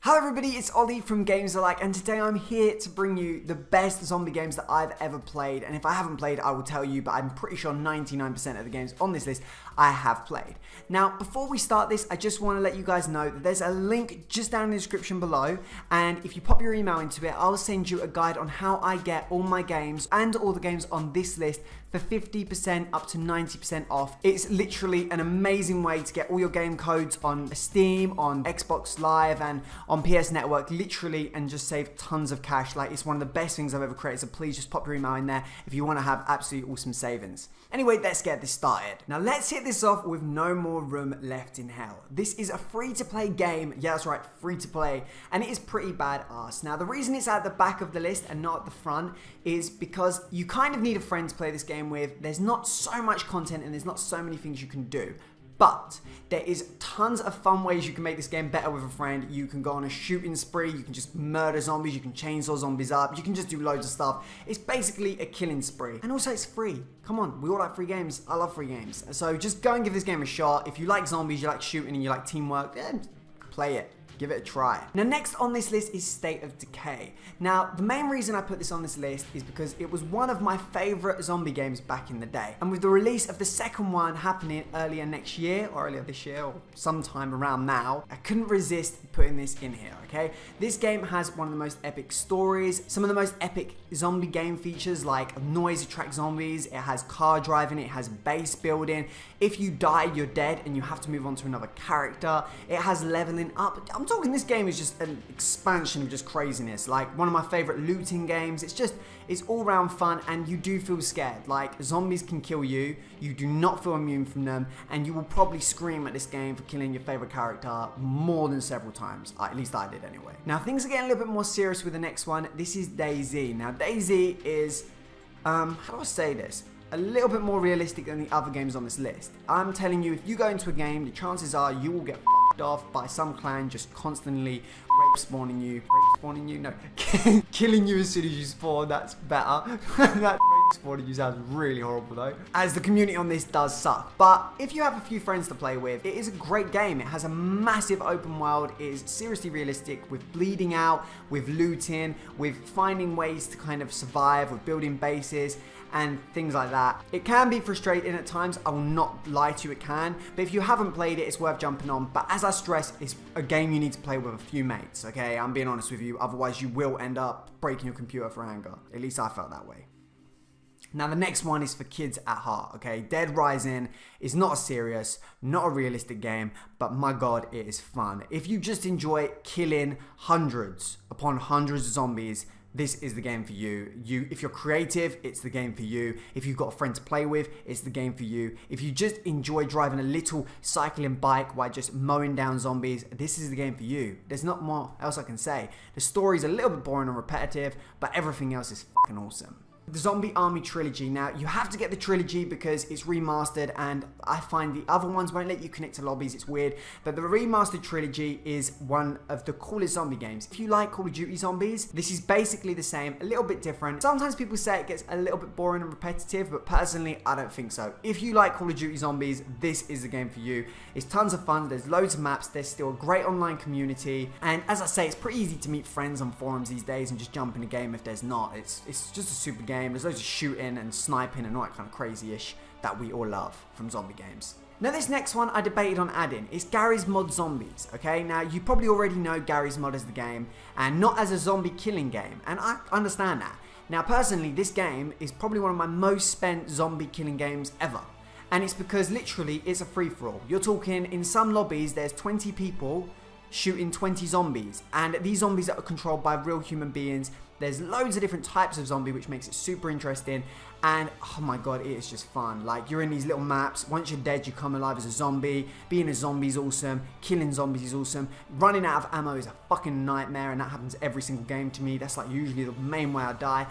Hello everybody, it's Ollie from GamesAlike, and today I'm here to bring you the best zombie games that I've ever played. And if I haven't played, I will tell you, but I'm pretty sure 99% of the games on this list I have played. Now, before we start this, I just want to let you guys know that there's a link just down in the description below, and if you pop your email into it, I'll send you a guide on how I get all my games and all the games on this list for 50% up to 90% off. It's literally an amazing way to get all your game codes on Steam, on Xbox Live, and on PS Network, literally, and just save tons of cash. Like, it's one of the best things I've ever created, so please just pop your email in there if you want to have absolutely awesome savings. Anyway, let's get this started. Now, let's hit this off with No More Room Left in Hell. This is a free-to-play game. Yeah, that's right, free-to-play, and it is pretty badass. Now, the reason it's at the back of the list and not at the front is because you kind of need a friend to play this game with. There's not so much content and there's not so many things you can do. But there is tons of fun ways you can make this game better with a friend. You can go on a shooting spree, you can just murder zombies, you can chainsaw zombies up, you can just do loads of stuff. It's basically a killing spree. And also it's free. Come on, we all like free games. I love free games. So just go and give this game a shot. If you like zombies, you like shooting, and you like teamwork, then play it. Give it a try. Now, next on this list is State of Decay. Now, the main reason I put this on this list is because it was one of my favorite zombie games back in the day. And with the release of the second one happening earlier next year, or earlier this year, or sometime around now, I couldn't resist putting this in here, okay? This game has one of the most epic stories, some of the most epic zombie game features like noise attract zombies, it has car driving, it has base building. If you die, you're dead and you have to move on to another character. It has leveling up. I'm talking, this game is just an expansion of just craziness. Like, one of my favorite looting games. It's all round fun, and you do feel scared. Like, zombies can kill you, you do not feel immune from them, and you will probably scream at this game for killing your favorite character more than several times. At least I did anyway. Now, things are getting a little bit more serious with the next one. This is DayZ. Now, DayZ is, how do I say this? A little bit more realistic than the other games on this list. I'm telling you, if you go into a game, the chances are you will get f***ed off by some clan just constantly spawning you, no, killing you as soon as you spawn. That's better. That spawning you sounds really horrible though, as the community on this does suck. But if you have a few friends to play with, it is a great game. It has a massive open world, it is seriously realistic with bleeding out, with looting, with finding ways to kind of survive, with building bases and things like that. It can be frustrating at times, I will not lie to you, it can, but if you haven't played it, it's worth jumping on. But as I stress, it's a game you need to play with a few mates, okay? I'm being honest with you, otherwise you will end up breaking your computer for anger. At least I felt that way. Now, the next one is for kids at heart, okay? Dead Rising is not a serious, not a realistic game, but my god, it is fun. If you just enjoy killing hundreds upon hundreds of zombies, this is the game for you. If you're creative, it's the game for you. If you've got a friend to play with, it's the game for you. If you just enjoy driving a little cycling bike while just mowing down zombies, this is the game for you. There's not more else I can say. The story's a little bit boring and repetitive, but everything else is fucking awesome. The Zombie Army Trilogy. Now, you have to get the trilogy because it's remastered, and I find the other ones won't let you connect to lobbies. It's weird, but the remastered trilogy is one of the coolest zombie games. If you like Call of Duty Zombies, this is basically the same, a little bit different. Sometimes people say it gets a little bit boring and repetitive, but personally, I don't think so. If you like Call of Duty Zombies, this is the game for you. It's tons of fun, there's loads of maps, there's still a great online community, and as I say, it's pretty easy to meet friends on forums these days and just jump in a game if there's not. It's just a super game. There's loads of shooting and sniping and all that kind of crazy-ish that we all love from zombie games. Now, this next one I debated on adding. It's Garry's Mod Zombies, okay? Now, you probably already know Garry's Mod as the game and not as a zombie killing game, and I understand that. Now, personally, this game is probably one of my most spent zombie killing games ever. And it's because literally it's a free-for-all. You're talking, in some lobbies, there's 20 people shooting 20 zombies, and these zombies are controlled by real human beings. There's loads of different types of zombie, which makes it super interesting, and oh my god, it is just fun. Like, you're in these little maps, once you're dead you come alive as a zombie. Being a zombie is awesome, killing zombies is awesome, running out of ammo is a fucking nightmare, and that happens every single game to me. That's like usually the main way I die.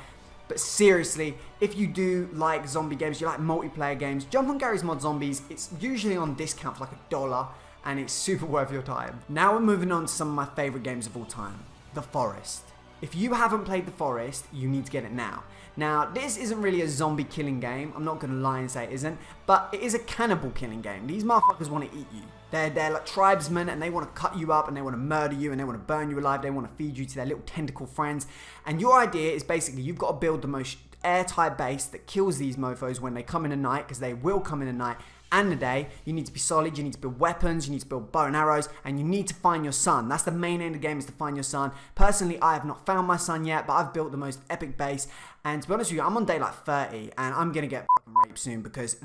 But seriously, if you do like zombie games, you like multiplayer games, jump on Garry's Mod Zombies. It's usually on discount for like $1, and it's super worth your time. Now we're moving on to some of my favorite games of all time, The Forest. If you haven't played The Forest, you need to get it now. Now, this isn't really a zombie killing game, I'm not gonna lie and say it isn't, but it is a cannibal killing game. These motherfuckers want to eat you. They're like tribesmen, and they want to cut you up, and they want to murder you, and they want to burn you alive. They want to feed you to their little tentacle friends. And your idea is basically you've got to build the most airtight base that kills these mofos when they come in at night, because they will come in at night and the day. You need to be solid, you need to build weapons, you need to build bow and arrows, and you need to find your son. That's the main aim of the game, is to find your son. Personally, I have not found my son yet, but I've built the most epic base. And to be honest with you, I'm on day like 30, and I'm going to get fucking raped soon, because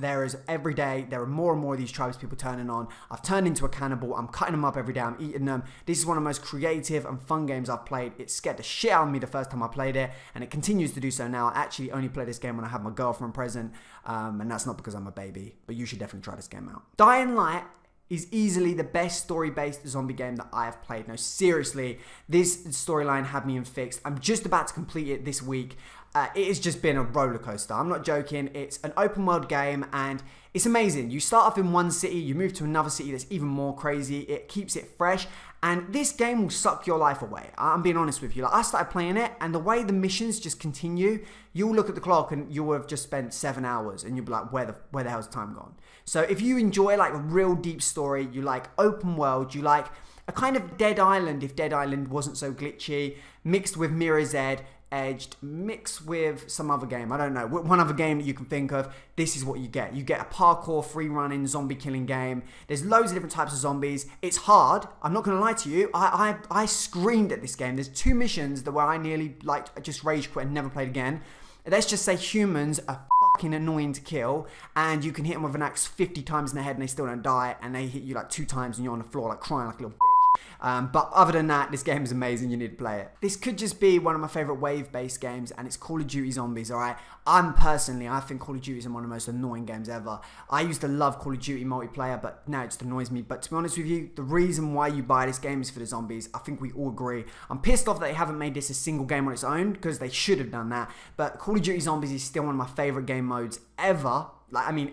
every day, there are more and more of these tribes people turning on. I've turned into a cannibal. I'm cutting them up every day. I'm eating them. This is one of the most creative and fun games I've played. It scared the shit out of me the first time I played it, and it continues to do so now. I actually only play this game when I have my girlfriend present, and that's not because I'm a baby, but you should definitely try this game out. Dying Light is easily the best story-based zombie game that I have played. No, seriously, this storyline had me in fixed. I'm just about to complete it this week. It has just been a roller coaster. I'm not joking. It's an open world game, and it's amazing. You start off in one city, you move to another city that's even more crazy. It keeps it fresh, and this game will suck your life away. I'm being honest with you. Like, I started playing it, and the way the missions just continue, you'll look at the clock and you'll have just spent 7 hours, and you'll be like, where the hell's time gone? So if you enjoy like a real deep story, you like open world, you like a kind of Dead Island, if Dead Island wasn't so glitchy, mixed with Mirror's Edged, mixed with some other game, I don't know, one other game that you can think of, this is what you get. You get a parkour, free-running, zombie-killing game. There's loads of different types of zombies. It's hard. I'm not going to lie to you. I screamed at this game. There's 2 missions where I nearly just rage quit and never played again. Let's just say humans are fucking annoying to kill, and you can hit them with an axe 50 times in the head and they still don't die, and they hit you like 2 times and you're on the floor like crying like a little bitch. But other than that, this game is amazing. You need to play it. This could just be one of my favorite wave-based games, and it's Call of Duty Zombies, alright? I think Call of Duty is one of the most annoying games ever. I used to love Call of Duty multiplayer, but now it just annoys me. But to be honest with you, the reason why you buy this game is for the zombies. I think we all agree. I'm pissed off that they haven't made this a single game on its own, because they should have done that. But Call of Duty Zombies is still one of my favorite game modes ever.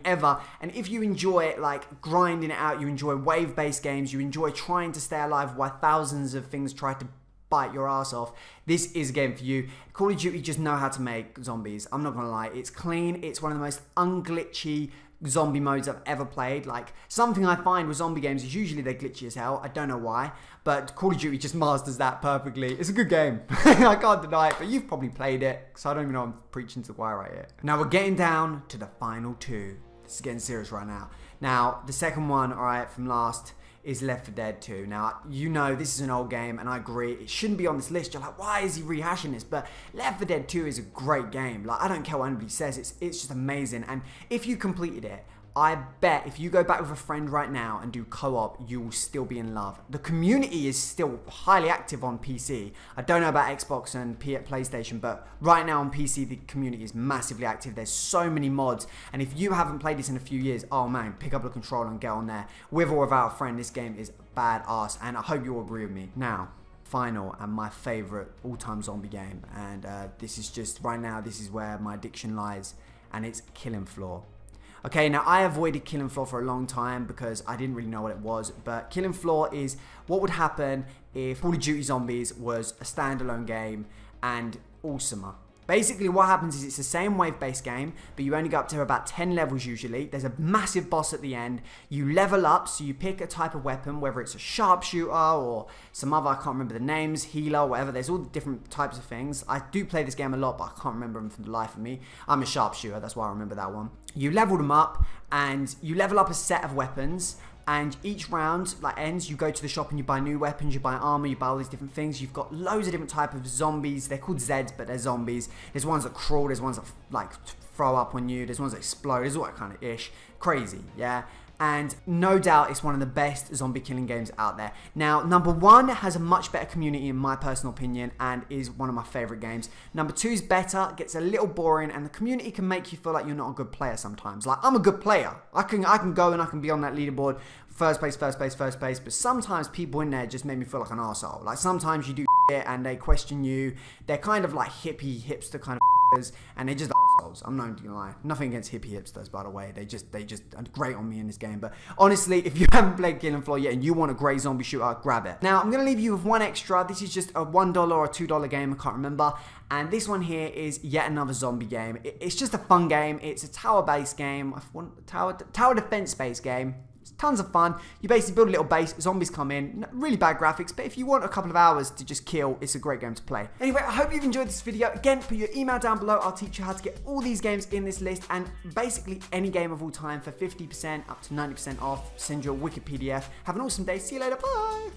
Ever. And if you enjoy like grinding it out, you enjoy wave-based games, you enjoy trying to stay alive while thousands of things try to bite your ass off, this is a game for you. Call of Duty just know how to make zombies. I'm not gonna lie, it's clean. It's one of the most unglitchy zombie modes I've ever played. Like, something I find with zombie games is usually they're glitchy as hell. I don't know why, but Call of Duty just masters that perfectly. It's a good game. I can't deny it, but you've probably played it, so I don't even know I'm preaching to the choir right here. Now we're getting down to the final 2. This is getting serious right now. Now, the second one, alright, from last, is Left 4 Dead 2. Now, you know this is an old game, and I agree, it shouldn't be on this list. You're like, why is he rehashing this? But Left 4 Dead 2 is a great game. Like, I don't care what anybody says, it's just amazing. And if you completed it, I bet if you go back with a friend right now and do co-op, you will still be in love. The community is still highly active on PC. I don't know about Xbox and PlayStation, but right now on PC, the community is massively active. There's so many mods. And if you haven't played this in a few years, oh man, pick up the controller and get on there. With or without a friend, this game is badass. And I hope you all agree with me. Now, final and my favorite all-time zombie game. And this is just, right now, this is where my addiction lies. And it's Killing Floor. Okay, now I avoided Killing Floor for a long time because I didn't really know what it was, but Killing Floor is what would happen if Call of Duty Zombies was a standalone game and awesomer. Basically, what happens is it's the same wave-based game, but you only go up to about 10 levels usually. There's a massive boss at the end. You level up, so you pick a type of weapon, whether it's a sharpshooter or some other, I can't remember the names, healer, whatever. There's all the different types of things. I do play this game a lot, but I can't remember them for the life of me. I'm a sharpshooter, that's why I remember that one. You level them up, and you level up a set of weapons, and each round ends, you go to the shop and you buy new weapons, you buy armor, you buy all these different things. You've got loads of different types of zombies. They're called Zeds, but they're zombies. There's ones that crawl, there's ones that throw up on you, there's ones that explode, there's all that kind of ish. Crazy, yeah? And no doubt it's one of the best zombie killing games out there. Now, number 1 has a much better community in my personal opinion and is one of my favorite games. Number 2 is better, gets a little boring, and the community can make you feel like you're not a good player sometimes. Like, I'm a good player. I can go and I can be on that leaderboard, first place, but sometimes people in there just make me feel like an arsehole. Like, sometimes you do shit and they question you. They're kind of like hipster kind of and they're just assholes. I'm not gonna lie. Nothing against hippie hipsters, by the way. They just are great on me in this game. But honestly, if you haven't played Killing Floor yet and you want a great zombie shooter, grab it. Now, I'm gonna leave you with one extra. This is just a $1 or $2 game, I can't remember. And this one here is yet another zombie game. It's just a fun game. It's a tower-based game. Tower defense-based game. It's tons of fun. You basically build a little base, zombies come in, really bad graphics, but if you want a couple of hours to just kill, it's a great game to play. Anyway, I hope you've enjoyed this video. Again, put your email down below. I'll teach you how to get all these games in this list and basically any game of all time for 50% up to 90% off. Send you a wicked PDF. Have an awesome day. See you later. Bye.